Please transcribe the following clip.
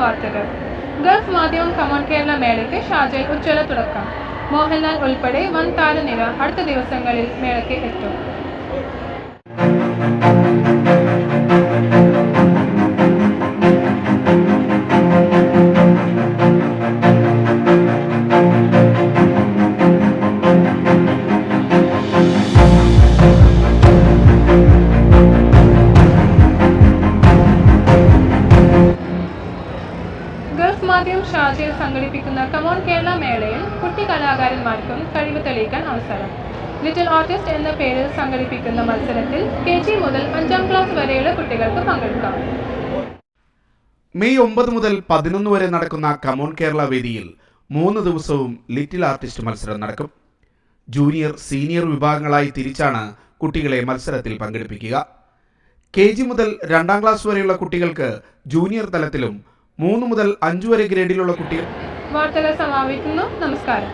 വാർത്തകൾ. ഗൾഫ് മാധ്യമം കമോൺ കേരള മേളയ്ക്ക് ഷാർജയിൽ ഉജ്ജ്വല തുടക്കം. മോഹൻലാൽ ഉൾപ്പെടെ വൻ താരനിര അടുത്ത ദിവസങ്ങളിൽ മേളയ്ക്ക് എത്തും. ഗൾഫ് മാധ്യമം ഷാർജയിൽ സംഘടിപ്പിക്കുന്ന കമോൺ കേരള മേളയിൽ കുട്ടി കലാകാരന്മാർക്കും കഴിവ് തെളിയിക്കാൻ അവസരം. ലിറ്റിൽ ആർട്ടിസ്റ്റ് എന്ന പേരിൽ സംഘടിപ്പിക്കുന്ന മത്സരത്തിൽ KG മുതൽ 5ാം ക്ലാസ് വരെയുള്ള കുട്ടികൾക്ക് പങ്കെടുക്കാം. മെയ് 9 മുതൽ 11 വരെ നടക്കുന്ന കമോൺ കേരള വേദിയിൽ 3 ദിവസവും ലിറ്റിൽ ആർട്ടിസ്റ്റ് മത്സരം നടക്കും. ജൂനിയർ, സീനിയർ വിഭാഗങ്ങളായി തിരിച്ചാണ് കുട്ടികളെ മത്സരത്തിൽ പങ്കെടുപ്പിക്കുക. KG മുതൽ 2ാം ക്ലാസ് വരെയുള്ള കുട്ടികൾക്ക് ജൂനിയർ തലത്തിലും 3 മുതൽ 5 വരെ ഗ്രേഡിലുള്ള കുട്ടികൾ. വാർത്തകൾ സമാപിക്കുന്നു. നമസ്കാരം.